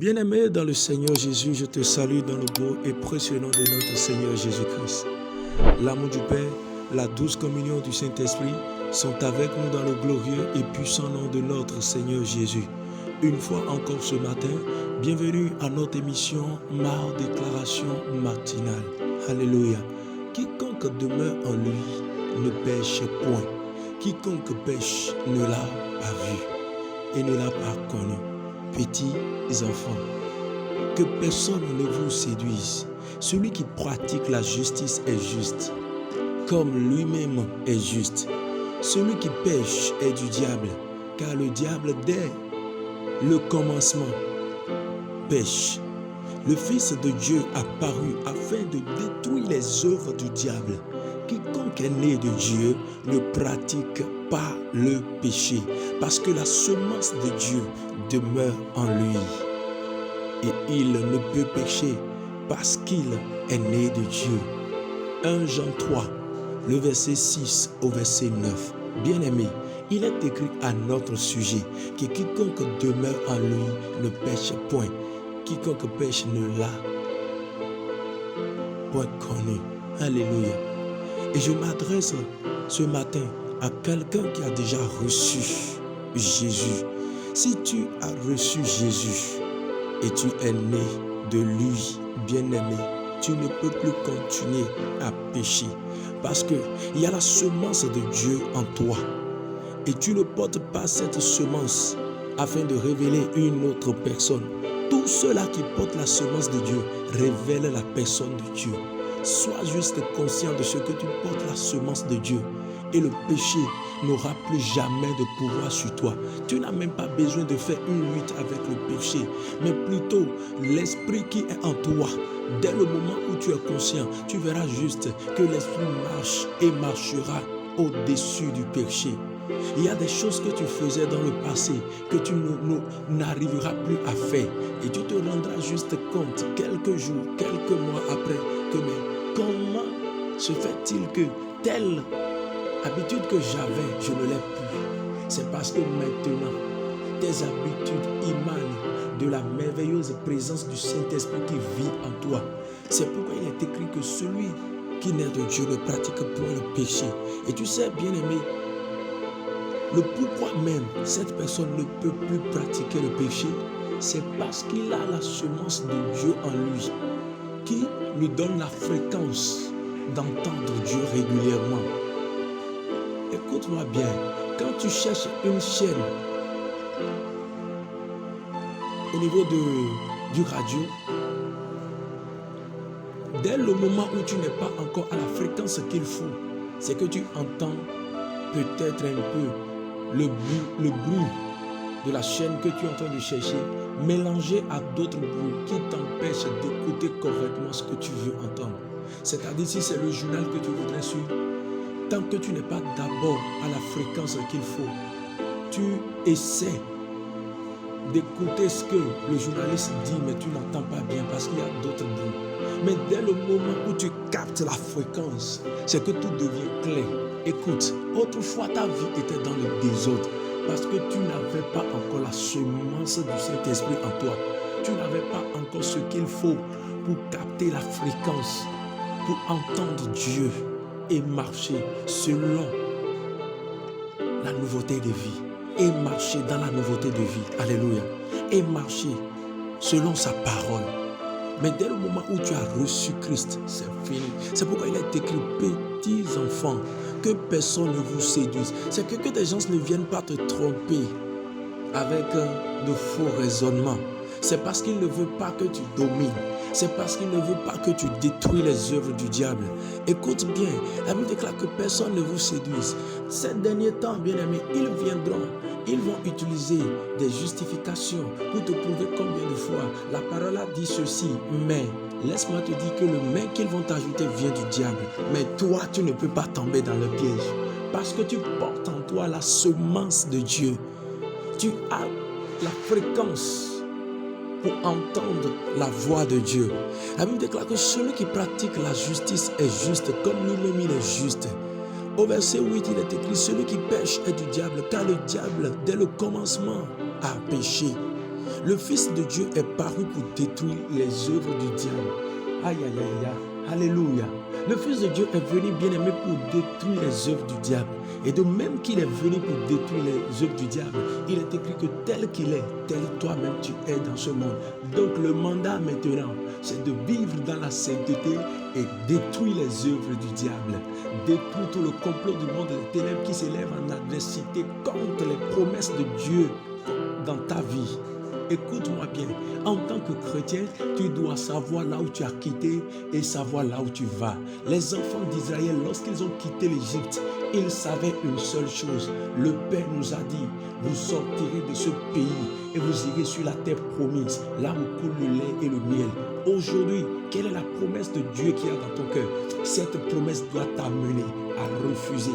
Bien-aimé dans le Seigneur Jésus, je te salue dans le beau et précieux nom de notre Seigneur Jésus-Christ. L'amour du Père, la douce communion du Saint-Esprit sont avec nous dans le glorieux et puissant nom de notre Seigneur Jésus. Une fois encore ce matin, bienvenue à notre émission Ma déclaration matinale. Alléluia. Quiconque demeure en lui ne pêche point. Quiconque pêche ne l'a pas vu et ne l'a pas connu. Petits enfants, que personne ne vous séduise. Celui qui pratique la justice est juste, comme lui-même est juste. Celui qui pêche est du diable, car le diable, dès le commencement, pêche. Le Fils de Dieu apparut afin de détruire les œuvres du diable. Quiconque est né de Dieu ne pratique pas le péché, parce que la semence de Dieu demeure en lui. Et il ne peut pécher parce qu'il est né de Dieu. 1 Jean 3, le verset 6 au verset 9. Bien-aimé, il est écrit à notre sujet que quiconque demeure en lui ne pêche point. Quiconque pêche ne l'a point connu. Alléluia. Et je m'adresse ce matin à quelqu'un qui a déjà reçu Jésus. Si tu as reçu Jésus et tu es né de lui, bien-aimé, tu ne peux plus continuer à pécher parce qu'il y a la semence de Dieu en toi. Et tu ne portes pas cette semence afin de révéler une autre personne. Tous ceux-là qui portent la semence de Dieu révèlent la personne de Dieu. Sois juste conscient de ce que tu portes la semence de Dieu. Et le péché n'aura plus jamais de pouvoir sur toi. Tu n'as même pas besoin de faire une lutte avec le péché, mais plutôt l'esprit qui est en toi. Dès le moment où tu es conscient, tu verras juste que l'esprit marche et marchera au-dessus du péché. Il y a des choses que tu faisais dans le passé que tu n'arriveras plus à faire. Et tu te rendras juste compte quelques jours, quelques mois après que mais comment se fait-il que telle habitude que j'avais, je ne l'ai plus. C'est parce que maintenant, tes habitudes émanent de la merveilleuse présence du Saint-Esprit qui vit en toi. C'est pourquoi il est écrit que celui qui naît de Dieu ne pratique point le péché. Et tu sais, bien-aimé, le pourquoi même cette personne ne peut plus pratiquer le péché, c'est parce qu'il a la semence de Dieu en lui, qui lui donne la fréquence d'entendre Dieu régulièrement. Écoute-moi bien, quand tu cherches une chaîne au niveau du radio, dès le moment où tu n'es pas encore à la fréquence qu'il faut, c'est que tu entends peut-être un peu le bruit de la chaîne que tu es en train de chercher, mélangé à d'autres bruits qui t'empêchent d'écouter correctement ce que tu veux entendre. C'est-à-dire si c'est le journal que tu voudrais suivre, tant que tu n'es pas d'abord à la fréquence qu'il faut, tu essaies d'écouter ce que le journaliste dit, mais tu n'entends pas bien parce qu'il y a d'autres bruits. Mais dès le moment où tu captes la fréquence, c'est que tout devient clair. Écoute, autrefois ta vie était dans le désordre parce que tu n'avais pas encore la semence du Saint-Esprit en toi. Tu n'avais pas encore ce qu'il faut pour capter la fréquence, pour entendre Dieu et marcher selon la nouveauté de vie. Et marcher dans la nouveauté de vie. Alléluia. Et marcher selon sa parole. Mais dès le moment où tu as reçu Christ, c'est fini. C'est pourquoi il est écrit, petits enfants, que personne ne vous séduise. C'est que des gens ne viennent pas te tromper avec de faux raisonnements. C'est parce qu'il ne veut pas que tu domines. C'est parce qu'il ne veut pas que tu détruis les œuvres du diable. Écoute bien, la Bible déclare que personne ne vous séduise. Ces derniers temps, bien-aimés, ils viendront. Ils vont utiliser des justifications pour te prouver combien de fois la parole a dit ceci. Mais laisse-moi te dire que le mais qu'ils vont t'ajouter vient du diable. Mais toi, tu ne peux pas tomber dans le piège. Parce que tu portes en toi la semence de Dieu. Tu as la fréquence pour entendre la voix de Dieu. La Bible déclare que celui qui pratique la justice est juste, comme lui-même il est juste. Au verset 8, il est écrit, celui qui pêche est du diable, car le diable, dès le commencement, a péché. Le Fils de Dieu est paru pour détruire les œuvres du diable. Aïe, aïe, aïe, aïe. Alléluia. Le Fils de Dieu est venu, bien-aimé, pour détruire les œuvres du diable. Et de même qu'il est venu pour détruire les œuvres du diable, il est écrit que tel qu'il est, tel toi-même tu es dans ce monde. Donc le mandat maintenant, c'est de vivre dans la sainteté et détruire les œuvres du diable. Détruire tout le complot du monde des ténèbres qui s'élève en adversité contre les promesses de Dieu dans ta vie. Écoute-moi bien, en tant que chrétien, tu dois savoir là où tu as quitté et savoir là où tu vas. Les enfants d'Israël, lorsqu'ils ont quitté l'Égypte, ils savaient une seule chose. Le Père nous a dit, vous sortirez de ce pays et vous irez sur la terre promise, là où coule le lait et le miel. Aujourd'hui, quelle est la promesse de Dieu qui est dans ton cœur? Cette promesse doit t'amener à refuser,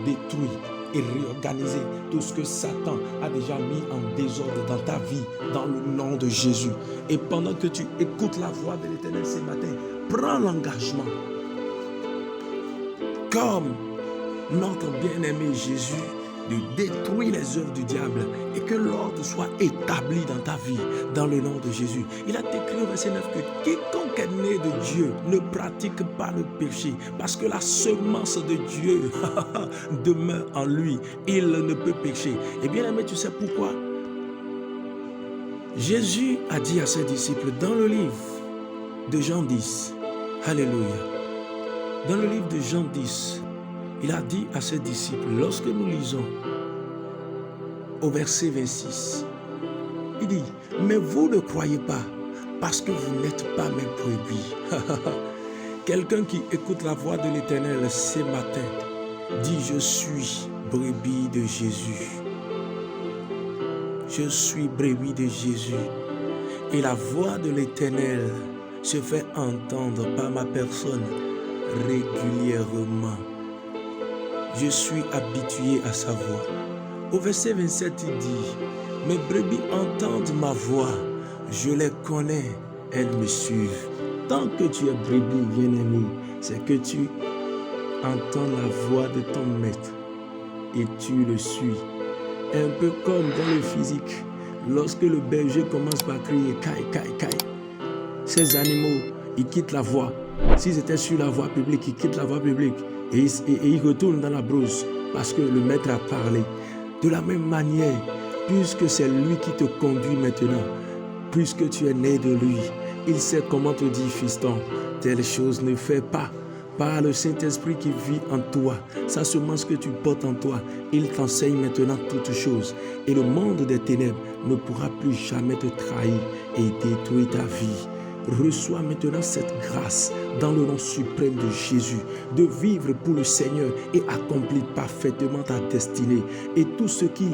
détruire et réorganiser tout ce que Satan a déjà mis en désordre dans ta vie, dans le nom de Jésus. Et pendant que tu écoutes la voix de l'Éternel ce matin, prends l'engagement, comme notre bien-aimé Jésus, de détruire les œuvres du diable et que l'ordre soit établi dans ta vie, dans le nom de Jésus. Il a écrit au verset 9 que quiconque est né de Dieu ne pratique pas le péché, parce que la semence de Dieu demeure en lui. Il ne peut pécher. Et bien aimé, tu sais pourquoi? Jésus a dit à ses disciples dans le livre de Jean 10, Alléluia, dans le livre de Jean 10, il a dit à ses disciples, lorsque nous lisons au verset 26, il dit, mais vous ne croyez pas parce que vous n'êtes pas mes brebis. Quelqu'un qui écoute la voix de l'Éternel ce matin dit, je suis brebis de Jésus. Je suis brebis de Jésus. Et la voix de l'Éternel se fait entendre par ma personne régulièrement. Je suis habitué à sa voix. Au verset 27, il dit, mes brebis entendent ma voix, je les connais, elles me suivent. Tant que tu es brebis, bien-aimé, c'est que tu entends la voix de ton maître et tu le suis. Un peu comme dans le physique, lorsque le berger commence par crier, caille, caille, caille, ces animaux, ils quittent la voie. S'ils étaient sur la voie publique, ils quittent la voie publique. Et il retourne dans la brousse parce que le maître a parlé. De la même manière, puisque c'est lui qui te conduit maintenant, puisque tu es né de lui, il sait comment te dire, fiston, telle chose ne fais pas. Par le Saint-Esprit qui vit en toi, sa semence que tu portes en toi, il t'enseigne maintenant toutes choses. Et le monde des ténèbres ne pourra plus jamais te trahir et détruire ta vie. Reçois maintenant cette grâce dans le nom suprême de Jésus, de vivre pour le Seigneur et accomplir parfaitement ta destinée. Et tout ce qui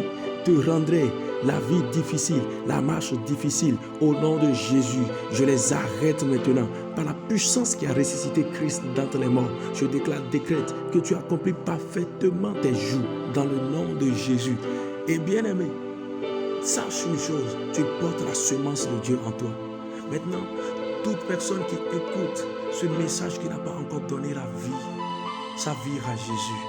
te rendrait la vie difficile, la marche difficile, au nom de Jésus, je les arrête maintenant par la puissance qui a ressuscité Christ d'entre les morts. Je décrète que tu accomplis parfaitement tes jours dans le nom de Jésus. Et bien aimé, sache une chose, tu portes la semence de Dieu en toi. Maintenant, toute personne qui écoute ce message qui n'a pas encore donné la vie, sa vie à Jésus,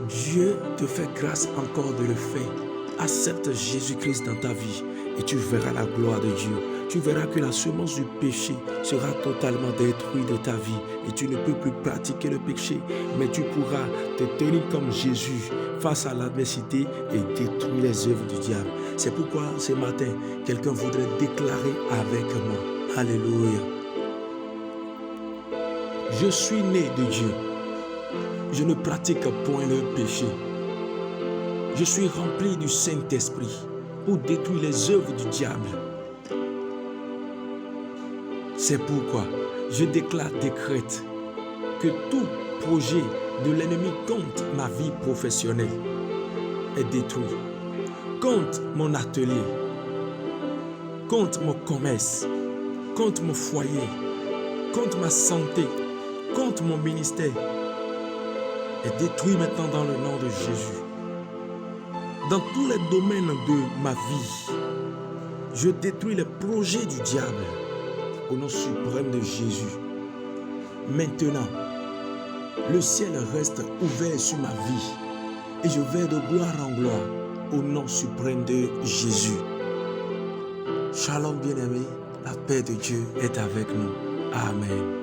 Dieu te fait grâce encore de le faire. Accepte Jésus-Christ dans ta vie et tu verras la gloire de Dieu. Tu verras que la semence du péché sera totalement détruite de ta vie et tu ne peux plus pratiquer le péché, mais tu pourras te tenir comme Jésus face à l'adversité et détruire les œuvres du diable. C'est pourquoi ce matin, quelqu'un voudrait déclarer avec moi. Alléluia. Je suis né de Dieu. Je ne pratique point le péché. Je suis rempli du Saint-Esprit pour détruire les œuvres du diable. C'est pourquoi je décrète que tout projet de l'ennemi contre ma vie professionnelle est détruit. Contre mon atelier, contre mon commerce, contre mon foyer, contre ma santé, contre mon ministère est détruit maintenant dans le nom de Jésus. Dans tous les domaines de ma vie, je détruis les projets du diable au nom suprême de Jésus. Maintenant, le ciel reste ouvert sur ma vie et je vais de gloire en gloire au nom suprême de Jésus. Shalom bien-aimé, la paix de Dieu est avec nous. Amen.